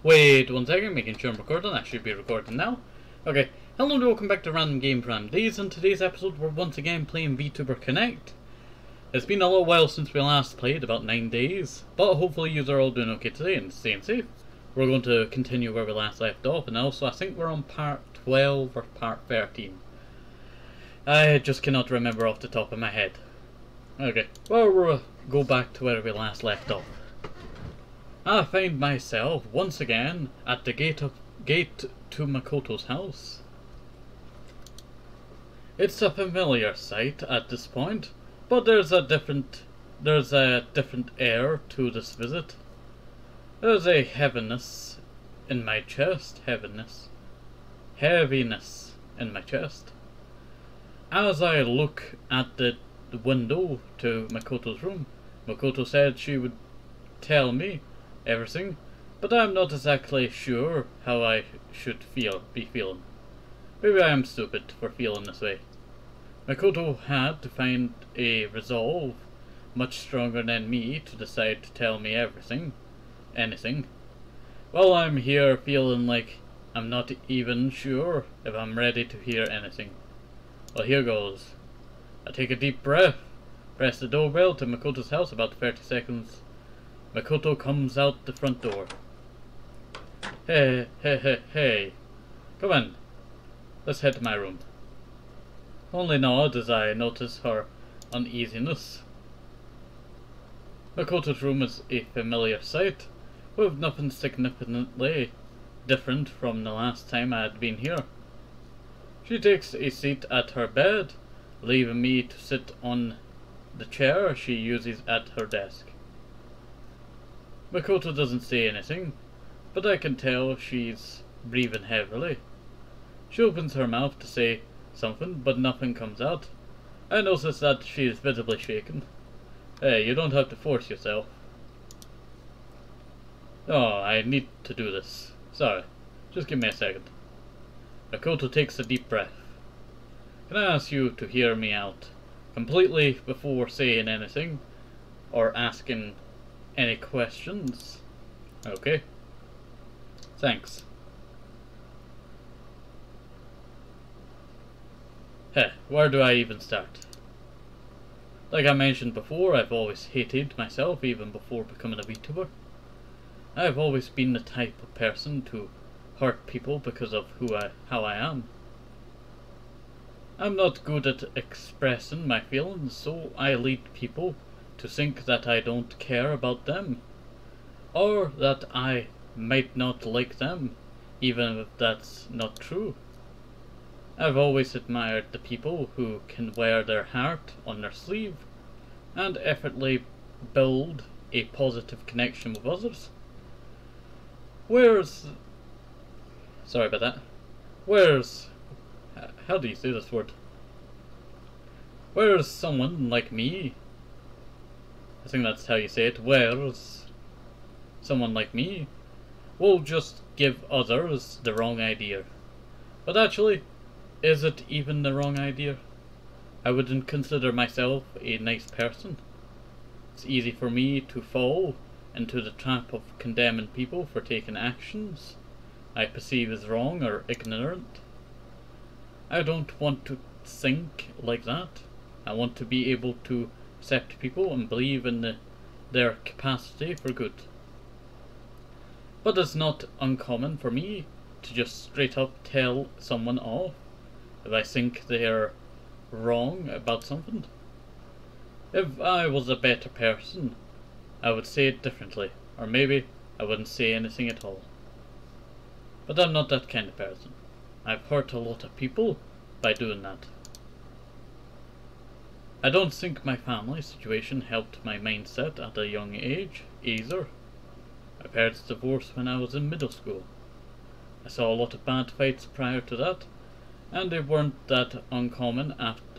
Wait 1 second, making sure I'm recording. I should be recording now. Okay, hello and welcome back to Random Game Prime Days. In today's episode, we're once again playing VTuber Connect. It's been a little while since we last played, about 9 days, but hopefully you are all doing okay today and staying safe. We're going to continue where we last left off, and also I think we're on part 12 or part 13. I just cannot remember off the top of my head. Okay, well we'll go back to where we last left off. I find myself once again at the gate to Makoto's house. It's a familiar sight at this point, but there's a different air to this visit. There's a heaviness in my chest, heaviness in my chest. As I look at the window to Makoto's room, Makoto said she would tell me everything, but I'm not exactly sure how I should be feeling. Maybe I am stupid for feeling this way. Makoto had to find a resolve much stronger than me to decide to tell me anything. Well, I'm here feeling like I'm not even sure if I'm ready to hear anything. Well, here goes. I take a deep breath, press the doorbell to Makoto's house. About 30 seconds. Makoto comes out the front door. Hey. Come in. Let's head to my room. Only nod as I notice her uneasiness. Makoto's room is a familiar sight, with nothing significantly different from the last time I had been here. She takes a seat at her bed, leaving me to sit on the chair she uses at her desk. Makoto doesn't say anything, but I can tell she's breathing heavily. She opens her mouth to say something, but nothing comes out. I notice that she is visibly shaken. Hey, you don't have to force yourself. Oh, I need to do this. Sorry, just give me a second. Makoto takes a deep breath. Can I ask you to hear me out completely before saying anything or asking any questions? Okay. Thanks. Where do I even start? Like I mentioned before, I've always hated myself even before becoming a VTuber. I've always been the type of person to hurt people because of how I am. I'm not good at expressing my feelings, so I lead people to think that I don't care about them, or that I might not like them, even if that's not true. I've always admired the people who can wear their heart on their sleeve and effortlessly build a positive connection with others. Sorry about that. How do you say this word? Where's someone like me? I think that's how you say it. Where's someone like me will just give others the wrong idea. But actually, is it even the wrong idea? I wouldn't consider myself a nice person. It's easy for me to fall into the trap of condemning people for taking actions I perceive as wrong or ignorant. I don't want to think like that. I want to be able to accept people and believe in their capacity for good. But it's not uncommon for me to just straight up tell someone off if I think they're wrong about something. If I was a better person, I would say it differently, or maybe I wouldn't say anything at all. But I'm not that kind of person. I've hurt a lot of people by doing that. I don't think my family situation helped my mindset at a young age either. My parents divorced when I was in middle school. I saw a lot of bad fights prior to that, and they weren't that uncommon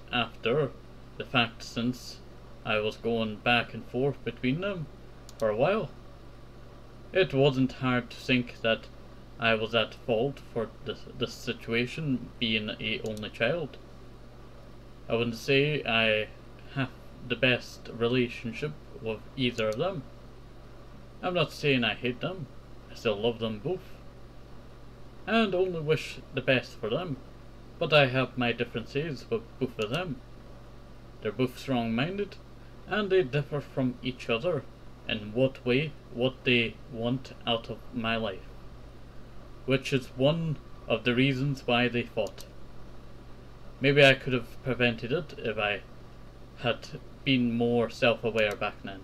after the fact, since I was going back and forth between them for a while. It wasn't hard to think that I was at fault for this situation, being a only child. I wouldn't say I have the best relationship with either of them. I'm not saying I hate them, I still love them both, and only wish the best for them, but I have my differences with both of them. They're both strong-minded, and they differ from each other in what they want out of my life, which is one of the reasons why they fought. Maybe I could have prevented it if I had been more self-aware back then.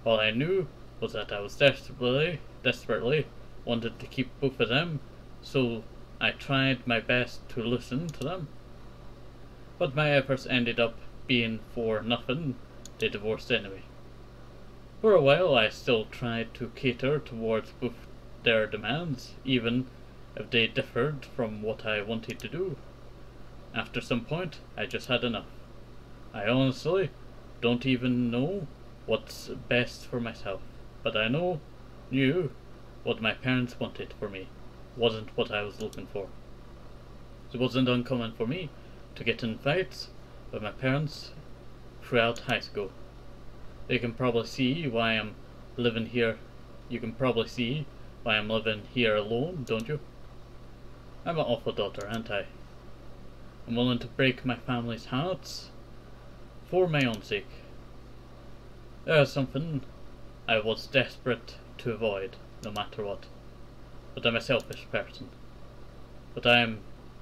All I knew was that I was desperately wanted to keep both of them, so I tried my best to listen to them. But my efforts ended up being for nothing. They divorced anyway. For a while I still tried to cater towards both their demands, even if they differed from what I wanted to do. After some point, I just had enough. I honestly don't even know what's best for myself, but I knew what my parents wanted for me wasn't what I was looking for. It wasn't uncommon for me to get in fights with my parents throughout high school. You can probably see why I'm living here. You can probably see why I'm living here alone, don't you? I'm an awful daughter, aren't I? I'm willing to break my family's hearts for my own sake. There's something I was desperate to avoid, no matter what. But I'm a selfish person.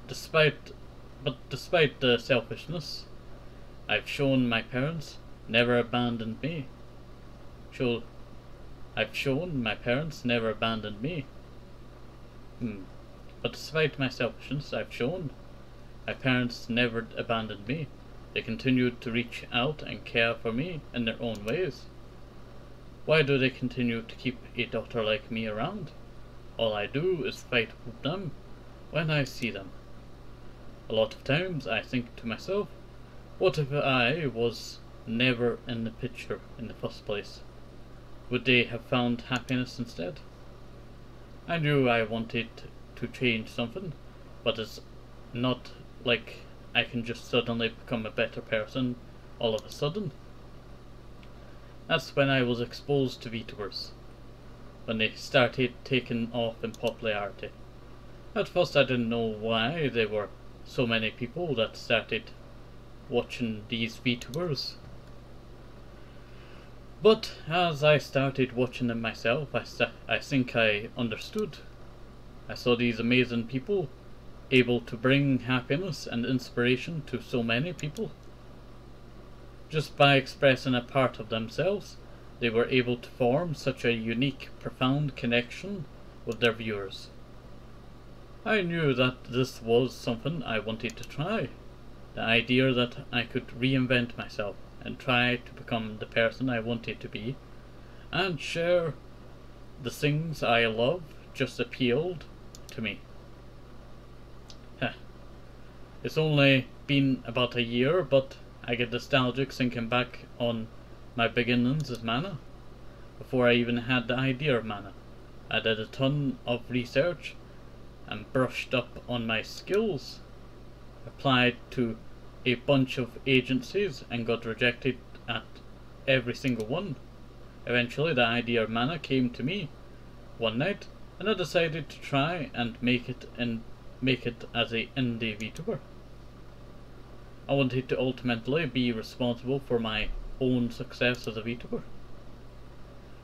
Despite the selfishness, I've shown my parents never abandoned me. I've shown my parents never abandoned me. But despite my selfishness, I've shown my parents never abandoned me. They continued to reach out and care for me in their own ways. Why do they continue to keep a daughter like me around? All I do is fight with them when I see them. A lot of times I think to myself, what if I was never in the picture in the first place? Would they have found happiness instead? I knew I wanted to change something, but it's not like I can just suddenly become a better person all of a sudden. That's when I was exposed to VTubers, when they started taking off in popularity. At first I didn't know why there were so many people that started watching these VTubers. But as I started watching them myself, I think I understood. I saw these amazing people able to bring happiness and inspiration to so many people. Just by expressing a part of themselves, they were able to form such a unique, profound connection with their viewers. I knew that this was something I wanted to try. The idea that I could reinvent myself and try to become the person I wanted to be and share the things I love just appealed to me. It's only been about a year, but I get nostalgic thinking back on my beginnings as Mana. Before I even had the idea of Mana, I did a ton of research and brushed up on my skills. Applied to a bunch of agencies and got rejected at every single one. Eventually the idea of Mana came to me one night, and I decided to try and make it as a indie VTuber. I wanted to ultimately be responsible for my own success as a VTuber.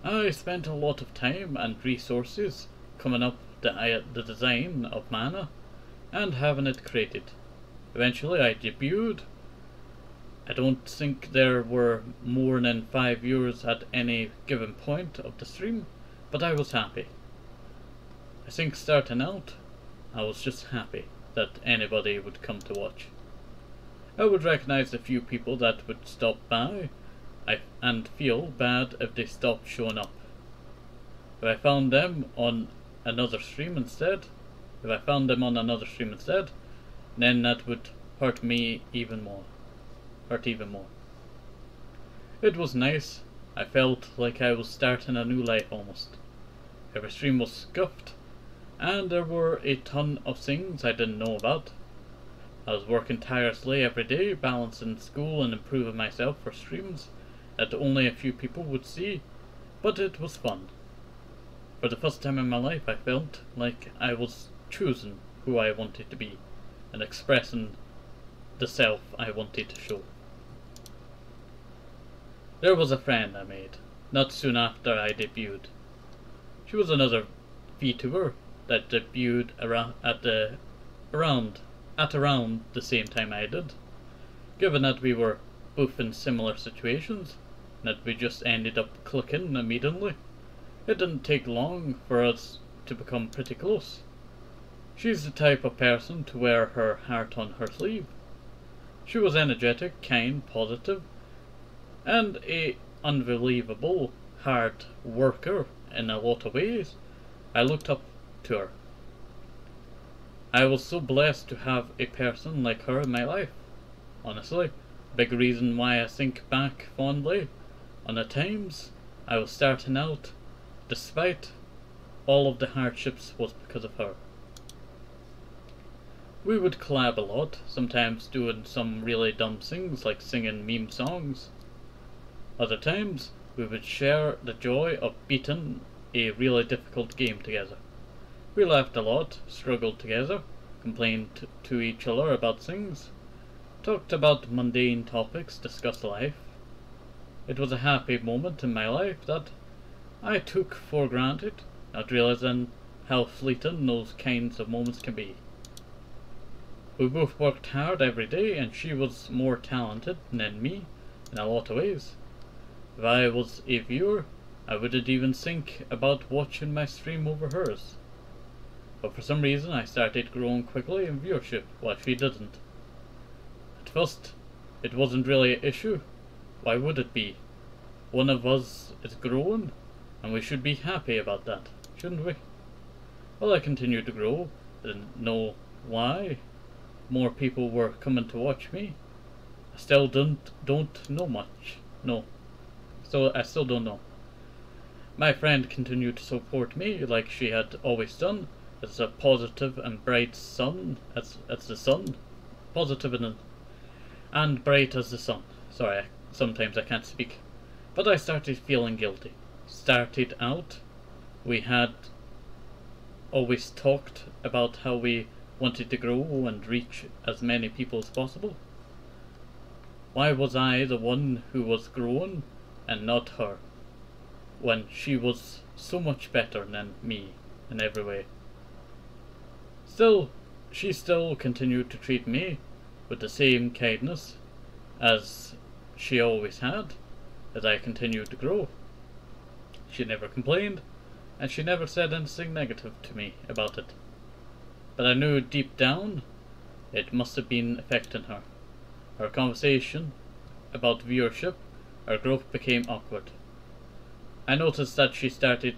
I spent a lot of time and resources coming up the design of Mana and having it created. Eventually I debuted. I don't think there were more than 5 viewers at any given point of the stream, but I was happy. I think starting out, I was just happy that anybody would come to watch. I would recognize a few people that would stop by and feel bad if they stopped showing up. If I found them on another stream instead, then that would hurt me even more. It was nice. I felt like I was starting a new life almost. Every stream was scuffed, and there were a ton of things I didn't know about. I was working tirelessly every day, balancing school and improving myself for streams that only a few people would see, but it was fun. For the first time in my life, I felt like I was choosing who I wanted to be and expressing the self I wanted to show. There was a friend I made, not soon after I debuted. She was another VTuber that debuted around the same time I did. Given that we were both in similar situations, and that we just ended up clicking immediately, it didn't take long for us to become pretty close. She's the type of person to wear her heart on her sleeve. She was energetic, kind, positive, and a unbelievable hard worker in a lot of ways. I looked up to her. I was so blessed to have a person like her in my life. Honestly, big reason why I think back fondly on the times I was starting out, despite all of the hardships, was because of her. We would collab a lot, sometimes doing some really dumb things like singing meme songs. Other times, we would share the joy of beating a really difficult game together. We laughed a lot, struggled together, complained to each other about things, talked about mundane topics, discussed life. It was a happy moment in my life that I took for granted, not realizing how fleeting those kinds of moments can be. We both worked hard every day, and she was more talented than me in a lot of ways. If I was a viewer, I wouldn't even think about watching my stream over hers. But for some reason I started growing quickly in viewership while she didn't. At first, it wasn't really an issue. Why would it be? One of us is growing, and we should be happy about that, shouldn't we? Well, I continued to grow. I didn't know why more people were coming to watch me. I still don't know much. No. So I still don't know. My friend continued to support me like she had always done, as a positive and bright sun, as the sun. Positive and bright as the sun. Sorry, sometimes I can't speak. But I started feeling guilty. Started out, we had always talked about how we wanted to grow and reach as many people as possible. Why was I the one who was growing and not her, when she was so much better than me in every way? Still, she still continued to treat me with the same kindness as she always had, as I continued to grow. She never complained, and she never said anything negative to me about it. But I knew deep down it must have been affecting her. Our conversation about viewership, our growth became awkward. I noticed that she started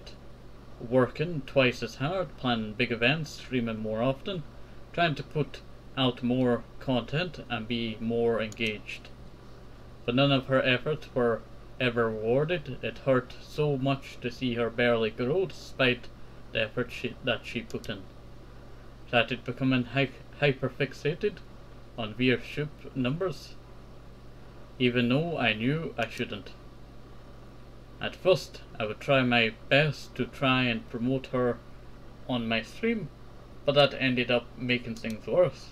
working twice as hard, planning big events, streaming more often, trying to put out more content and be more engaged. But none of her efforts were ever rewarded. It hurt so much to see her barely grow despite the effort that she put in. Started becoming hyper-fixated on viewership numbers, even though I knew I shouldn't. At first, I would try my best to try and promote her on my stream, but that ended up making things worse.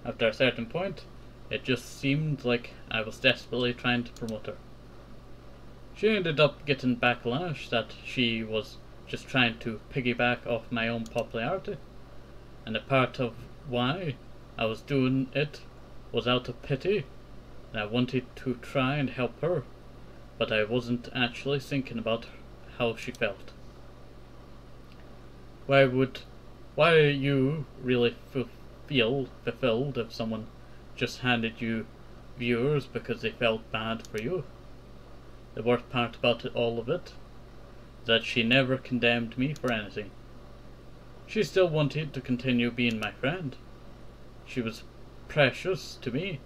After a certain point, it just seemed like I was desperately trying to promote her. She ended up getting backlash that she was just trying to piggyback off my own popularity, and a part of why I was doing it was out of pity, and I wanted to try and help her, but I wasn't actually thinking about how she felt. Why you really feel fulfilled if someone just handed you viewers because they felt bad for you? The worst part about all of it is that she never condemned me for anything. She still wanted to continue being my friend. She was precious to me,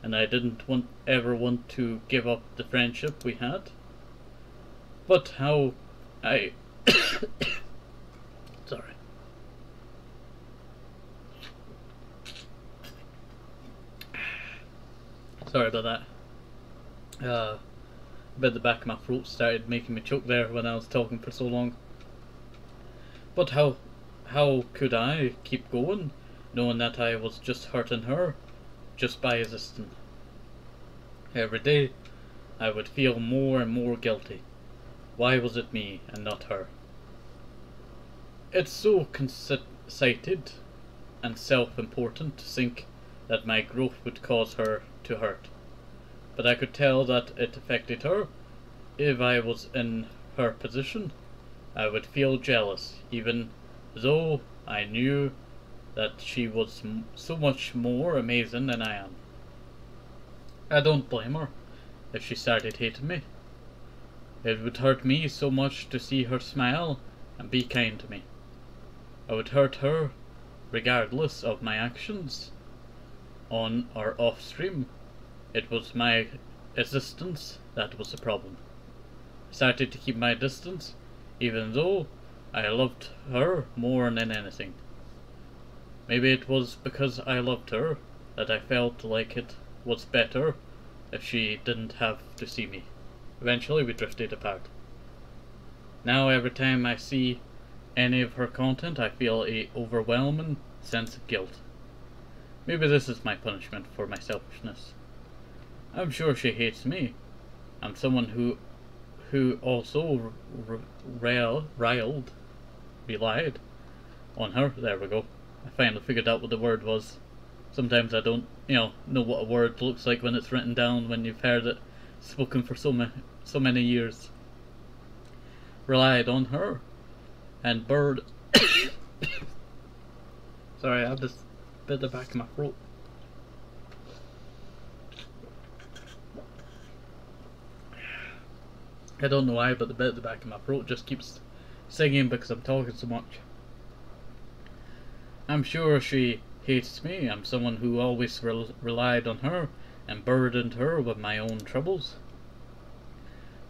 and I didn't ever want to give up the friendship we had. But how I sorry. Sorry about that. A bit of the back of my throat started making me choke there when I was talking for so long. But how could I keep going, knowing that I was just hurting her, just by existing? Every day I would feel more and more guilty. Why was it me and not her? It's so conceited and self-important to think that my growth would cause her to hurt. But I could tell that it affected her. If I was in her position, I would feel jealous, even though I knew that she was so much more amazing than I am. I don't blame her if she started hating me. It would hurt me so much to see her smile and be kind to me. I would hurt her regardless of my actions on or off stream. It was my existence that was the problem. I started to keep my distance, even though I loved her more than anything. Maybe it was because I loved her that I felt like it was better if she didn't have to see me. Eventually we drifted apart. Now every time I see any of her content, I feel a overwhelming sense of guilt. Maybe this is my punishment for my selfishness. I'm sure she hates me. I'm someone who also relied on her. There we go. I finally figured out what the word was. Sometimes I don't, know what a word looks like when it's written down, when you've heard it spoken for so many years. Relied on her and bird. Sorry, I have this bit at the back of my throat. I don't know why, but the bit at the back of my throat just keeps singing because I'm talking so much. I'm sure she hates me. I'm someone who always relied on her and burdened her with my own troubles.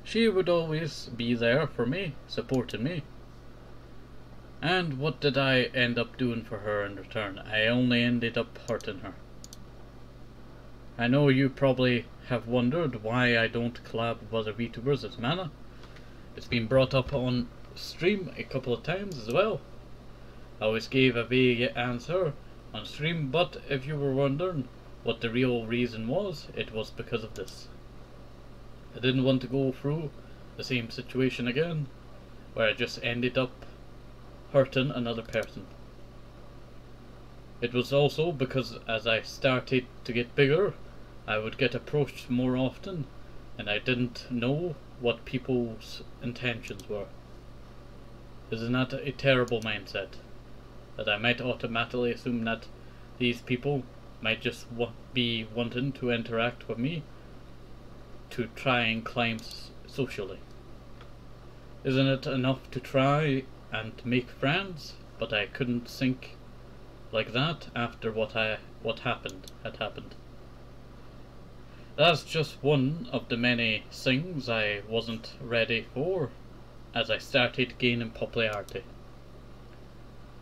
She would always be there for me, supporting me. And what did I end up doing for her in return? I only ended up hurting her. I know you probably have wondered why I don't collab with other VTubers as Mana. It's been brought up on stream a couple of times as well. I always gave a vague answer on stream, but if you were wondering what the real reason was, it was because of this. I didn't want to go through the same situation again, where I just ended up hurting another person. It was also because as I started to get bigger, I would get approached more often, and I didn't know what people's intentions were. Isn't that a terrible mindset? That I might automatically assume that these people might just be wanting to interact with me to try and climb socially. Isn't it enough to try and make friends? But I couldn't think like that after what had happened. That's just one of the many things I wasn't ready for as I started gaining popularity.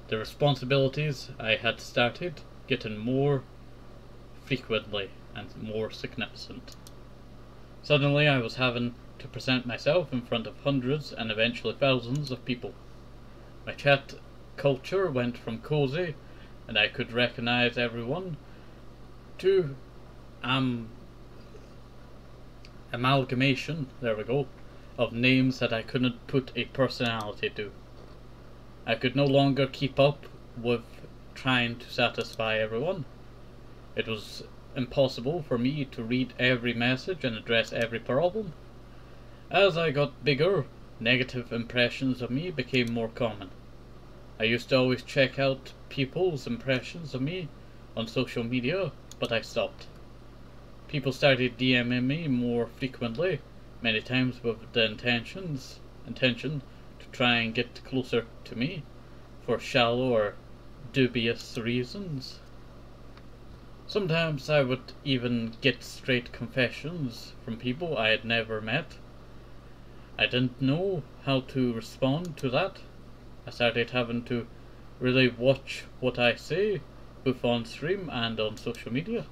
The responsibilities I had started getting more frequently and more significant. Suddenly I was having to present myself in front of hundreds and eventually thousands of people. My chat culture went from cozy and I could recognize everyone to amalgamation, there we go, of names that I couldn't put a personality to. I could no longer keep up with trying to satisfy everyone. It was impossible for me to read every message and address every problem. As I got bigger, negative impressions of me became more common. I used to always check out people's impressions of me on social media, but I stopped. People started DMing me more frequently, many times with the intention to try and get closer to me for shallow or dubious reasons. Sometimes I would even get straight confessions from people I had never met. I didn't know how to respond to that. I started having to really watch what I say, both on stream and on social media.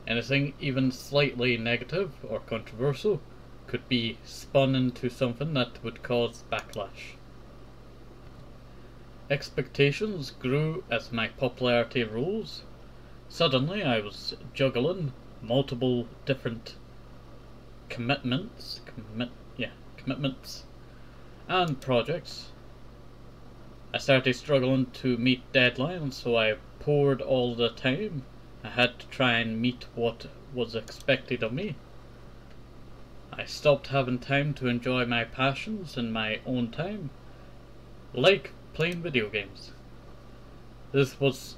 Anything even slightly negative or controversial could be spun into something that would cause backlash. Expectations grew as my popularity rose. Suddenly I was juggling multiple different commitments and projects. I started struggling to meet deadlines, so I poured all the time I had to try and meet what was expected of me. I stopped having time to enjoy my passions in my own time, like playing video games. This was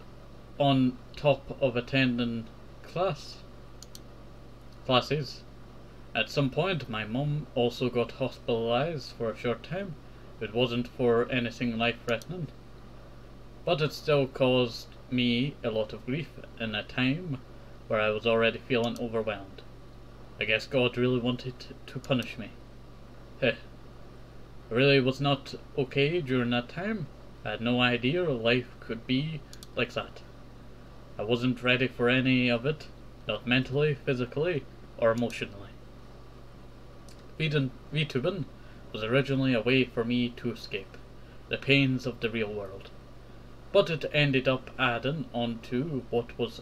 on top of attending classes. At some point, my mum also got hospitalized for a short time. It wasn't for anything life-threatening, but it still caused me a lot of grief in a time where I was already feeling overwhelmed. I guess God really wanted to punish me. Heh. I really was not okay during that time. I had no idea life could be like that. I wasn't ready for any of it, not mentally, physically, or emotionally. VTubing was originally a way for me to escape the pains of the real world, but it ended up adding on to what was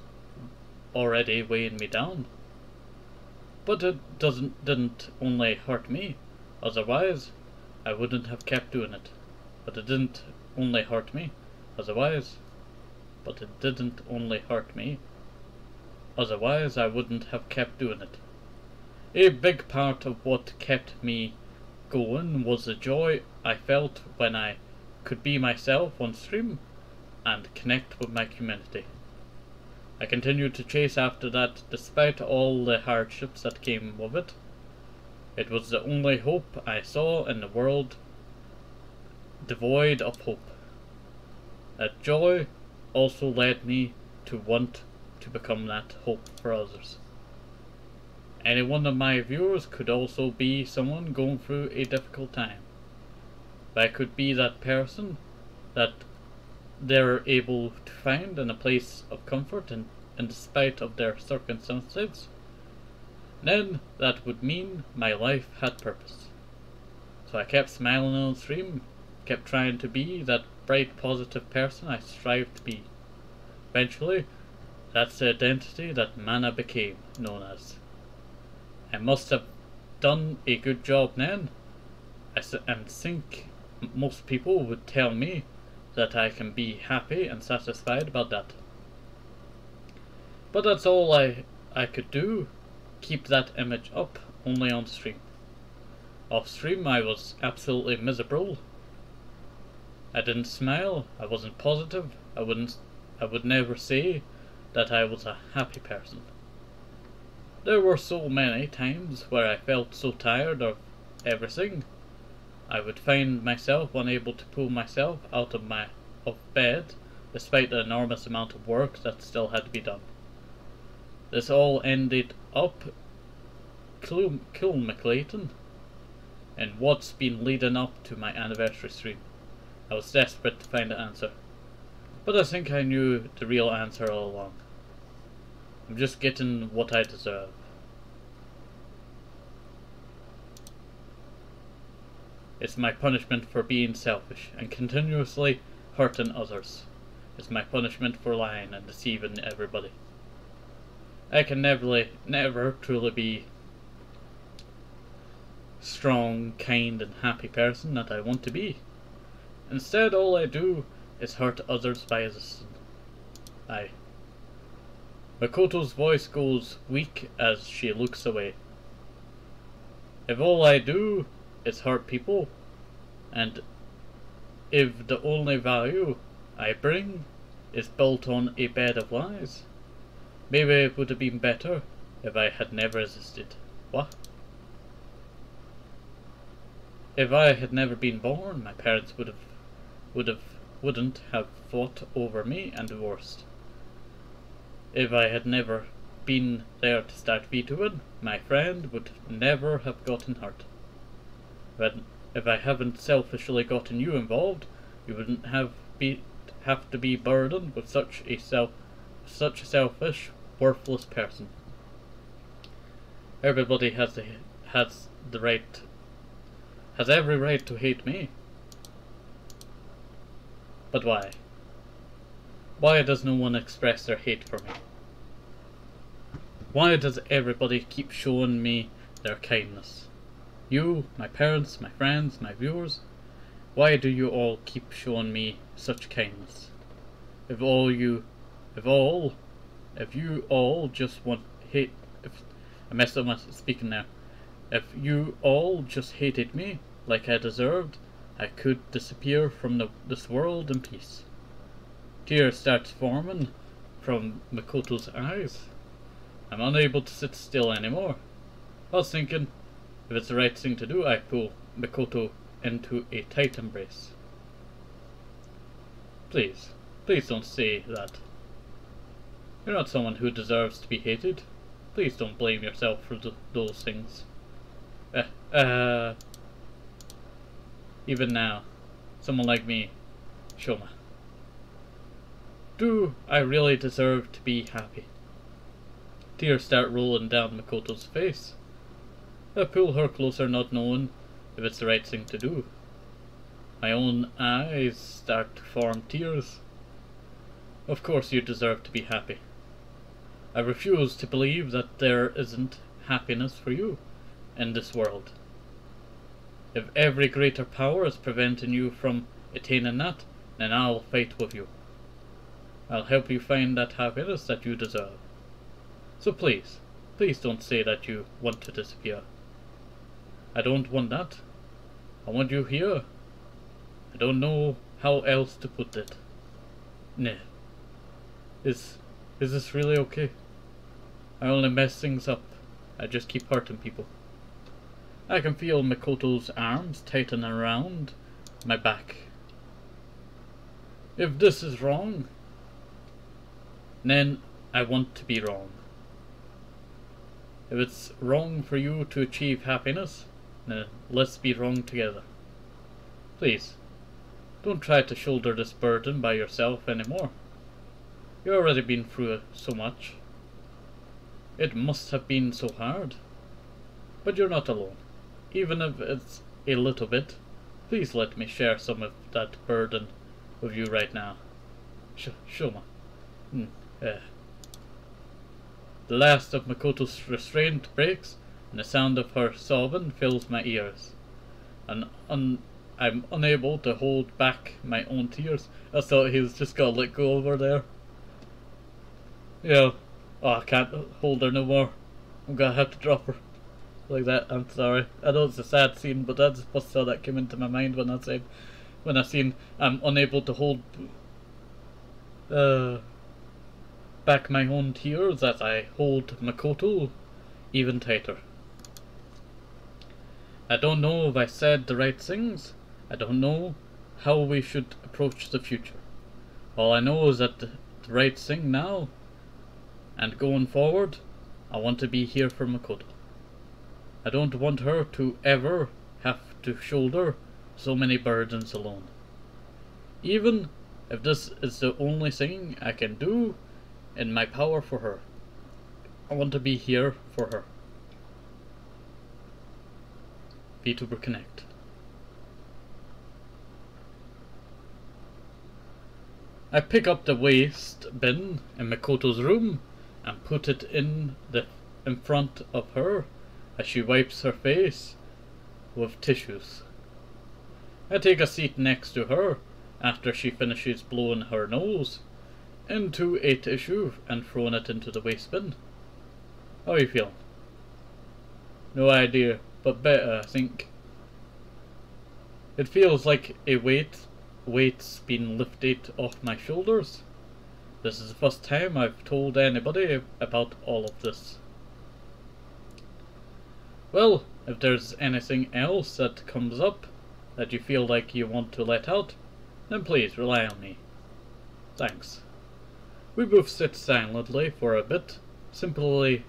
already weighing me down. But it didn't only hurt me, otherwise I wouldn't have kept doing it. But it didn't only hurt me, otherwise I wouldn't have kept doing it. A big part of what kept me going was the joy I felt when I could be myself on stream and connect with my community. I continued to chase after that despite all the hardships that came with it. It was the only hope I saw in the world devoid of hope. That joy also led me to want to become that hope for others. Any one of my viewers could also be someone going through a difficult time. If I could be that person that they're able to find in a place of comfort and in spite of their circumstances, then that would mean my life had purpose. So I kept smiling on stream, kept trying to be that bright, positive person I strived to be. Eventually, that's the identity that Mana became known as. I must have done a good job then. I think most people would tell me that I can be happy and satisfied about that. But that's all I could do, keep that image up, only on stream. Off stream I was absolutely miserable. I didn't smile, I wasn't positive, I would never say that I was a happy person. There were so many times where I felt so tired of everything. I would find myself unable to pull myself out of bed, despite the enormous amount of work that still had to be done. This all ended up culminating in what's been leading up to my anniversary stream. I was desperate to find the answer, but I think I knew the real answer all along. I'm just getting what I deserve. It's my punishment for being selfish and continuously hurting others. It's my punishment for lying and deceiving everybody. I can never truly be strong, kind and happy person that I want to be. Instead, all I do is hurt others by resisting. Makoto's voice goes weak as she looks away. If all I do is hurt people, and if the only value I bring is built on a bed of lies, maybe it would have been better if I had never resisted. What? If I had never been born, my parents wouldn't have fought over me and divorced. If I had never been there to start VTubing, my friend would never have gotten hurt. If I haven't selfishly gotten you involved, you wouldn't have to be burdened with such a selfish, worthless person. Everybody has every right to hate me. But why? Why does no one express their hate for me? Why does everybody keep showing me their kindness? You, my parents, my friends, my viewers, why do you all keep showing me such kindness? If you all just want hate, I messed up my speaking now. If you all just hated me like I deserved, I could disappear from this world in peace. Tears starts forming from Makoto's eyes. I'm unable to sit still anymore. I was thinking, if it's the right thing to do, I pull Makoto into a tight embrace. Please, please don't say that. You're not someone who deserves to be hated. Please don't blame yourself for those things. Even now, someone like me, Shoma. Do I really deserve to be happy? Tears start rolling down Makoto's face. I pull her closer, not knowing if it's the right thing to do. My own eyes start to form tears. Of course you deserve to be happy. I refuse to believe that there isn't happiness for you in this world. If every greater power is preventing you from attaining that, then I'll fight with you. I'll help you find that happiness that you deserve. So please, please don't say that you want to disappear. I don't want that. I want you here. I don't know how else to put it. Nah. Is this really okay? I only mess things up. I just keep hurting people. I can feel Makoto's arms tighten around my back. If this is wrong, then I want to be wrong. If it's wrong for you to achieve happiness, then let's be wrong together. Please, don't try to shoulder this burden by yourself anymore. You've already been through so much. It must have been so hard. But you're not alone. Even if it's a little bit, please let me share some of that burden with you right now. Shoma. The last of Makoto's restraint breaks, and the sound of her sobbing fills my ears. And I'm unable to hold back my own tears. I thought he was just gonna let go over there. Yeah. Oh, I can't hold her no more. I'm gonna have to drop her. Like that, I'm sorry. I know it's a sad scene, but that's just how that came into my mind when I seen I'm unable to hold back my own tears as I hold Makoto even tighter. I don't know if I said the right things. I don't know how we should approach the future. All I know is that the right thing now and going forward, I want to be here for Makoto. I don't want her to ever have to shoulder so many burdens alone. Even if this is the only thing I can do in my power for her, I want to be here for her. VTuber Connect. I pick up the waste bin in Makoto's room and put it in front of her as she wipes her face with tissues. I take a seat next to her after she finishes blowing her nose into a tissue and throwing it into the waste bin. How are you feeling? No idea, but better, I think. It feels like a weight's been lifted off my shoulders. This is the first time I've told anybody about all of this. Well, if there's anything else that comes up that you feel like you want to let out, then please rely on me. Thanks. We both sit silently for a bit, simply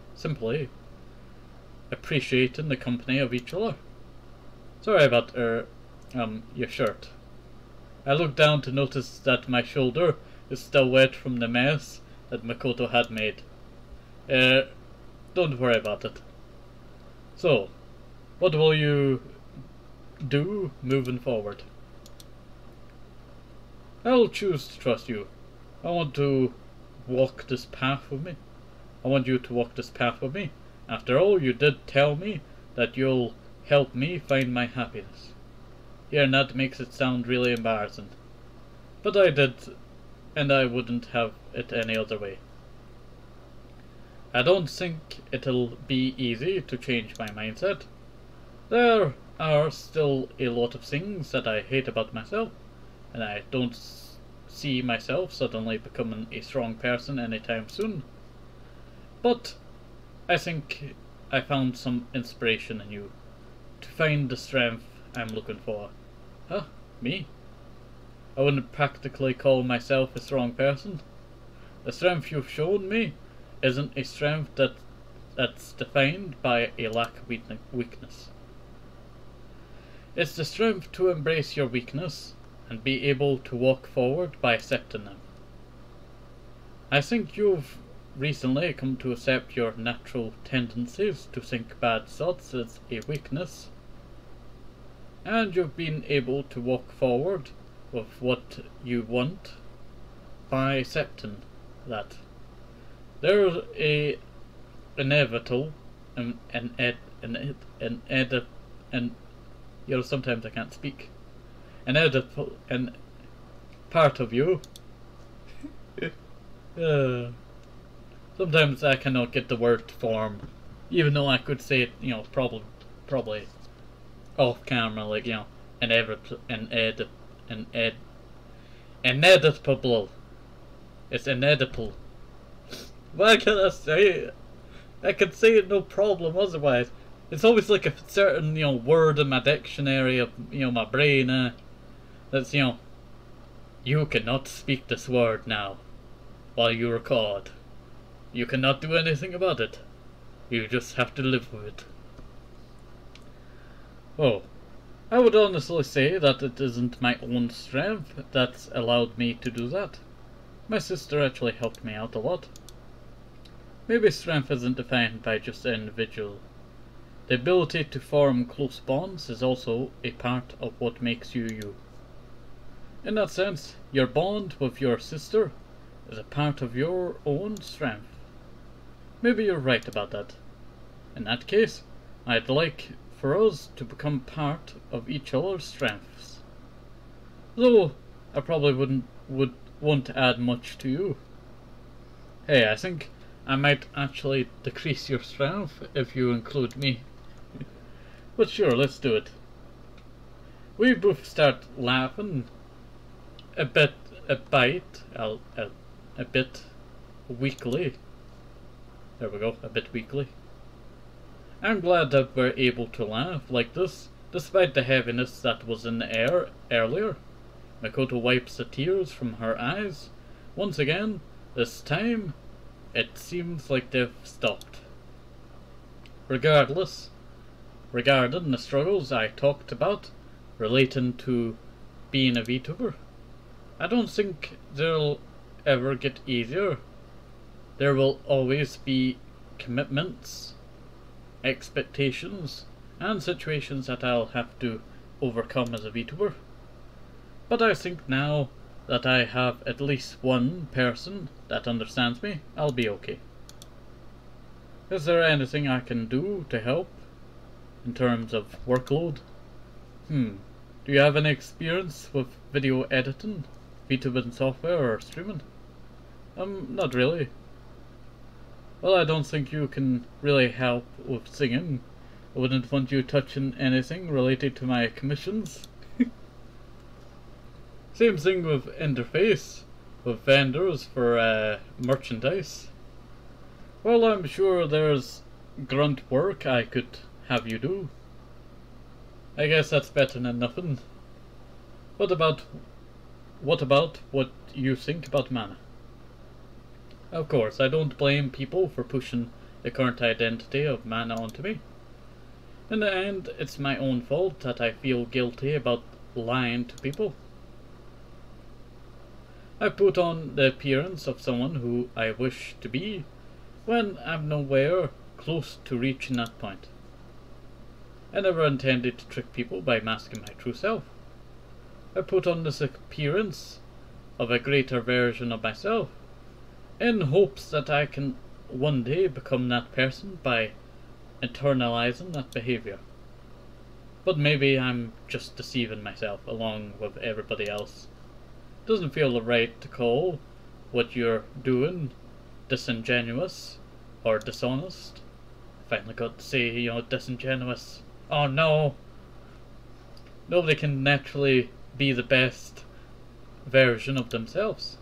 appreciating the company of each other. Sorry about your shirt. I look down to notice that my shoulder is still wet from the mess that Makoto had made. Don't worry about it. So, what will you do moving forward? I'll choose to trust you. I want to walk this path with me. I want you to walk this path with me. After all, you did tell me that you'll help me find my happiness. Yeah, and that makes it sound really embarrassing. But I did, and I wouldn't have it any other way. I don't think it'll be easy to change my mindset. There are still a lot of things that I hate about myself, and I don't see myself suddenly becoming a strong person anytime soon. But I think I found some inspiration in you to find the strength I'm looking for. Huh? Me? I wouldn't practically call myself a strong person. The strength you've shown me isn't a strength that's defined by a lack of weakness. It's the strength to embrace your weakness and be able to walk forward by accepting them. I think you've recently come to accept your natural tendencies to think bad thoughts as a weakness, and you've been able to walk forward with what you want by accepting that. There's a inevitable sometimes I can't speak. An part of you. Sometimes I cannot get the word to form, even though I could say it, probably off camera, like, inevitable. It's inedible. Why can't I say it? I can say it no problem otherwise. It's always like a certain, word in my dictionary of, my brain, that's, you cannot speak this word now while you record. You cannot do anything about it. You just have to live with it. Oh, I would honestly say that it isn't my own strength that's allowed me to do that. My sister actually helped me out a lot. Maybe strength isn't defined by just an individual. The ability to form close bonds is also a part of what makes you you. In that sense, your bond with your sister is a part of your own strength. Maybe you're right about that. In that case, I'd like for us to become part of each other's strengths. Though I probably won't add much to you. Hey, I think I might actually decrease your strength if you include me. But sure, let's do it. We both start laughing a bit weekly. There we go, a bit weekly. I'm glad that we're able to laugh like this, despite the heaviness that was in the air earlier. Makoto wipes the tears from her eyes. Once again, this time, it seems like they've stopped. Regarding the struggles I talked about relating to being a VTuber, I don't think they'll ever get easier. There will always be commitments, expectations, and situations that I'll have to overcome as a VTuber. But I think now that I have at least one person that understands me, I'll be okay. Is there anything I can do to help in terms of workload? Do you have any experience with video editing, VTubing software, or streaming? Not really. Well, I don't think you can really help with singing. I wouldn't want you touching anything related to my commissions. Same thing with interface, with vendors for merchandise. Well, I'm sure there's grunt work I could have you do. I guess that's better than nothing. What about what you think about mana? Of course, I don't blame people for pushing the current identity of mana onto me. In the end, it's my own fault that I feel guilty about lying to people. I put on the appearance of someone who I wish to be, when I'm nowhere close to reaching that point. I never intended to trick people by masking my true self. I put on this appearance of a greater version of myself, in hopes that I can one day become that person by internalizing that behavior. But maybe I'm just deceiving myself along with everybody else. Doesn't feel right to call what you're doing disingenuous or dishonest. Finally got to say, disingenuous. Oh no! Nobody can naturally be the best version of themselves.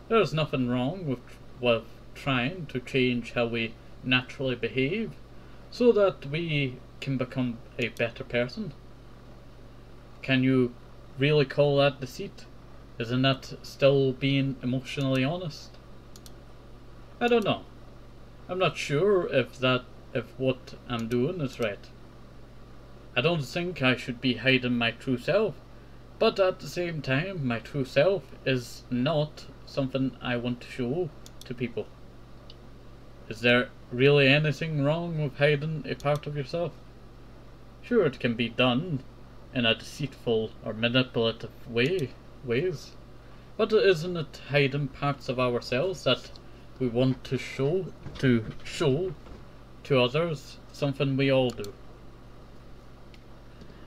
There's nothing wrong with trying to change how we naturally behave so that we can become a better person. Can you really call that deceit? Isn't that still being emotionally honest? I don't know. I'm not sure if what I'm doing is right. I don't think I should be hiding my true self, but at the same time, my true self is not something I want to show to people. Is there really anything wrong with hiding a part of yourself? Sure, it can be done in a deceitful or manipulative ways, but isn't it hiding parts of ourselves that we want to show to others something we all do?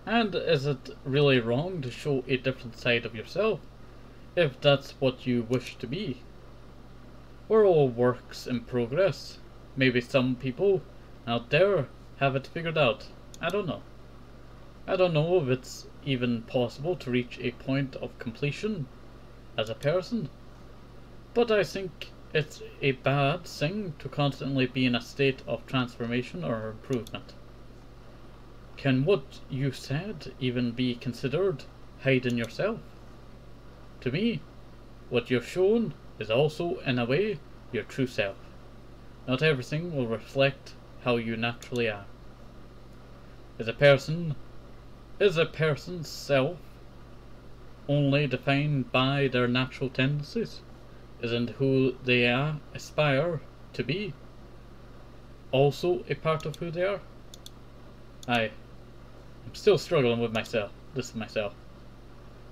And is it really wrong to show a different side of yourself, if that's what you wish to be? We're all works in progress. Maybe some people out there have it figured out. I don't know. I don't know if it's even possible to reach a point of completion as a person, but I think it's a bad thing to constantly be in a state of transformation or improvement. Can what you said even be considered hiding yourself? To me, what you've shown is also, in a way, your true self. Not everything will reflect how you naturally are. Is a person's self only defined by their natural tendencies? Isn't who they aspire to be also a part of who they are? I'm still struggling with myself.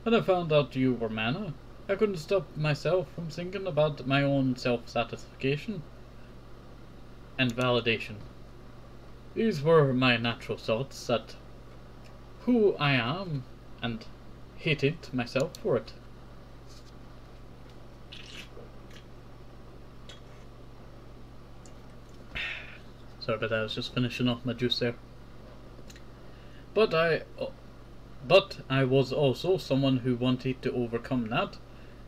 When I found out you were Mana, I couldn't stop myself from thinking about my own self-satisfaction and validation. These were my natural thoughts that who I am, and hated myself for it. Sorry about that, I was just finishing off my juice there. But I was also someone who wanted to overcome that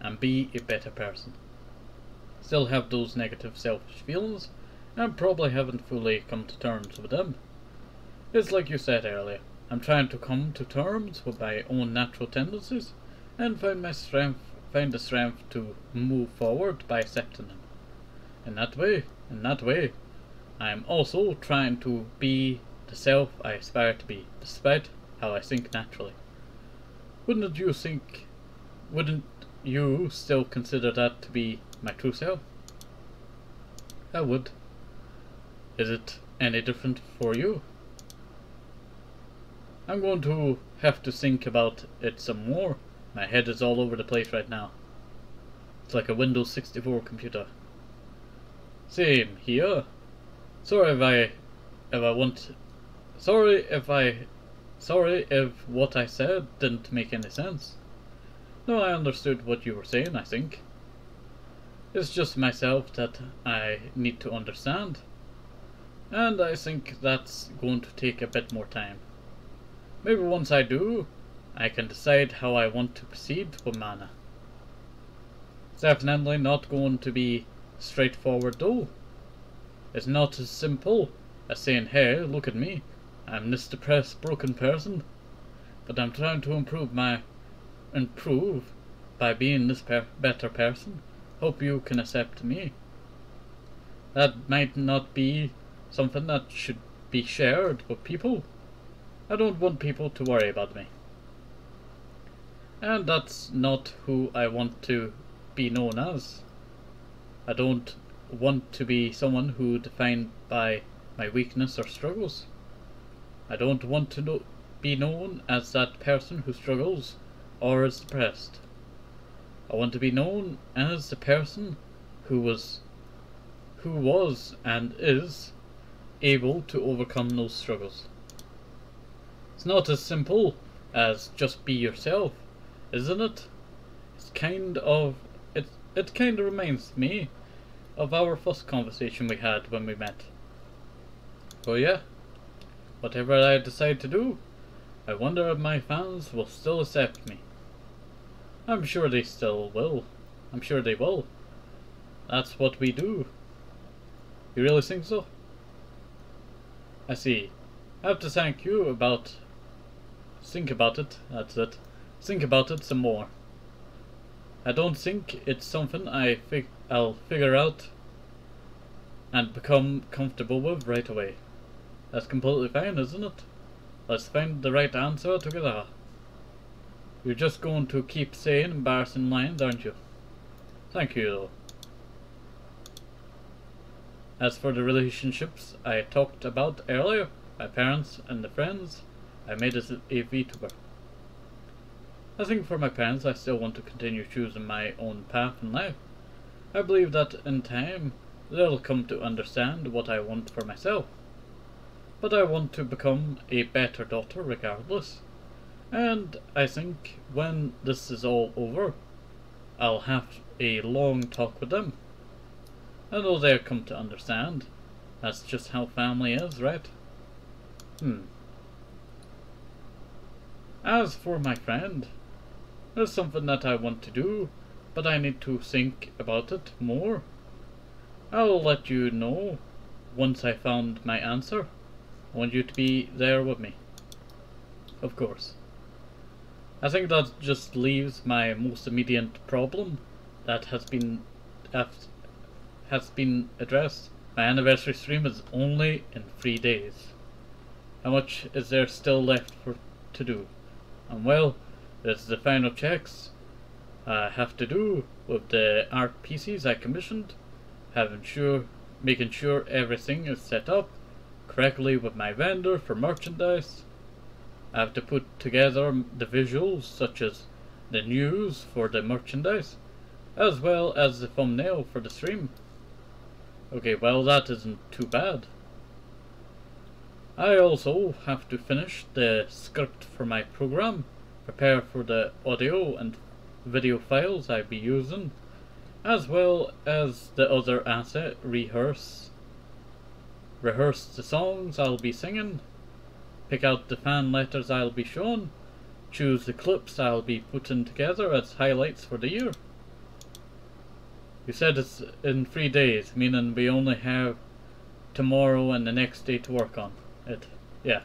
and be a better person. Still have those negative selfish feelings, and probably haven't fully come to terms with them. It's like you said earlier, I'm trying to come to terms with my own natural tendencies and find the strength to move forward by accepting them. In that way, I am also trying to be the self I aspire to be, despite how I think naturally. Wouldn't you still consider that to be my true self? I would. Is it any different for you? I'm going to have to think about it some more. My head is all over the place right now. It's like a Windows 64 computer. Same here. Sorry if what I said didn't make any sense. No, I understood what you were saying, I think. It's just myself that I need to understand. And I think that's going to take a bit more time. Maybe once I do, I can decide how I want to proceed with Mana. It's definitely not going to be straightforward though. It's not as simple as saying, hey, look at me, I'm this depressed, broken person. But I'm trying to improve by being this better person. Hope you can accept me. That might not be something that should be shared with people. I don't want people to worry about me. And that's not who I want to be known as. I don't want to be someone who defined by my weakness or struggles. I don't want to be known as that person who struggles or is depressed. I want to be known as the person who was and is able to overcome those struggles. It's not as simple as just be yourself, isn't it? It kind of reminds me of our first conversation we had when we met. So yeah, whatever I decide to do, I wonder if my fans will still accept me. I'm sure they still will. I'm sure they will. That's what we do. You really think so? I see. I have to think about it, that's it. Think about it some more. I don't think it's something I'll figure out and become comfortable with right away. That's completely fine, isn't it? Let's find the right answer together. You're just going to keep saying embarrassing lines, aren't you? Thank you, though. As for the relationships I talked about earlier, my parents and the friends I made as a VTuber. I think for my parents, I still want to continue choosing my own path in life. I believe that in time, they'll come to understand what I want for myself. But I want to become a better daughter regardless. And I think when this is all over, I'll have a long talk with them. I know they'll come to understand. That's just how family is, right? As for my friend, there's something that I want to do, but I need to think about it more. I'll let you know once I found my answer. I want you to be there with me. Of course. I think that just leaves my most immediate problem that has been addressed. My anniversary stream is only in 3 days. How much is there still left to do? And well, there's the final checks I have to do with the art pieces I commissioned, making sure everything is set up correctly with my vendor for merchandise. I have to put together the visuals such as the news for the merchandise, as well as the thumbnail for the stream. Okay, well that isn't too bad. I also have to finish the script for my program, prepare for the audio and video files I'll be using, as well as the other asset, rehearse the songs I'll be singing, pick out the fan letters I'll be showing, choose the clips I'll be putting together as highlights for the year. You said it's in 3 days, meaning we only have tomorrow and the next day to work on it. Yeah.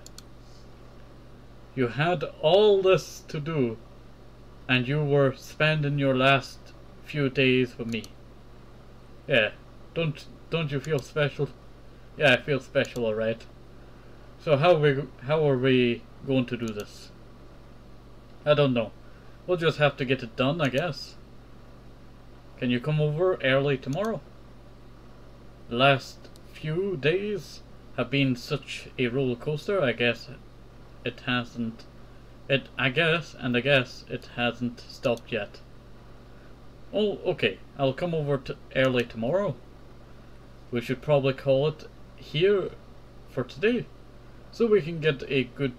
You had all this to do, and you were spending your last few days with me. Yeah. Don't you feel special? Yeah, I feel special, alright. So how are we going to do this? I don't know. We'll just have to get it done, I guess. Can you come over early tomorrow? The last few days have been such a roller coaster. I guess it hasn't stopped yet. Oh, okay. I'll come over early tomorrow. We should probably call it here for today, so we can get a good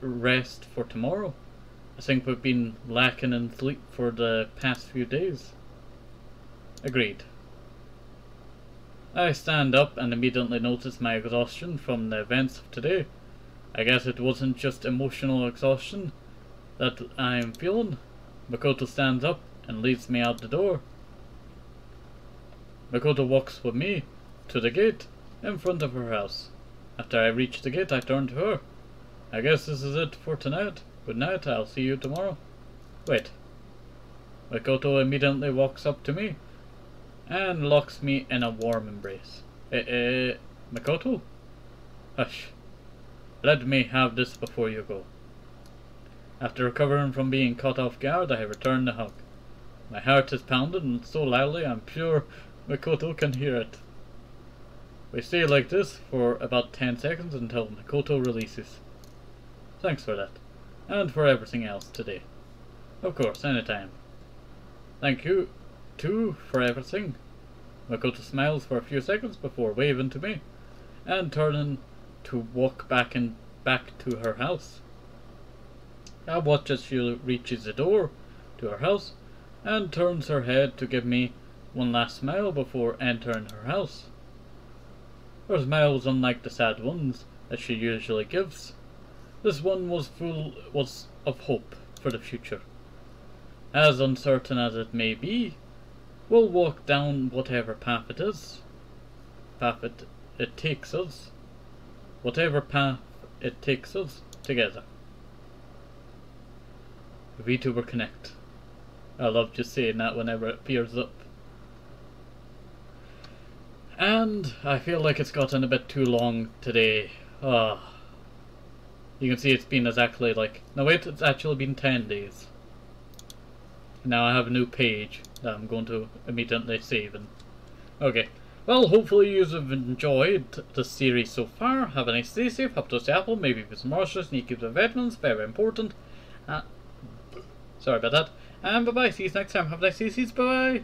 rest for tomorrow. I think we've been lacking in sleep for the past few days. Agreed. I stand up and immediately notice my exhaustion from the events of today. I guess it wasn't just emotional exhaustion that I'm feeling. Makoto stands up and leads me out the door. Makoto walks with me to the gate in front of her house. After I reach the gate, I turn to her. I guess this is it for tonight. Good night, I'll see you tomorrow. Wait. Makoto immediately walks up to me and locks me in a warm embrace. Makoto? Hush. Let me have this before you go. After recovering from being caught off guard, I return the hug. My heart is pounding so loudly I'm sure Makoto can hear it. We stay like this for about 10 seconds until Makoto releases. Thanks for that. And for everything else today. Of course, anytime. Thank you, too, for everything. Makoto smiles for a few seconds before waving to me, and turning to walk back to her house. I watch as she reaches the door to her house, and turns her head to give me one last smile before entering her house. Her smile was unlike the sad ones that she usually gives. This one was of hope for the future. As uncertain as it may be, we'll walk down whatever path it is. It takes us. Whatever path it takes us together. VTuber Connect. I love just saying that whenever it appears up. And I feel like it's gotten a bit too long today. You can see it's been exactly it's actually been 10 days. Now I have a new page that I'm going to immediately save in. Okay. Well, hopefully you have enjoyed the series so far. Have a nice day, safe, have toasty apple, maybe with some moisture, sneak keep the vitamins, very important. Sorry about that. And bye bye, see you next time. Have a nice day, bye bye.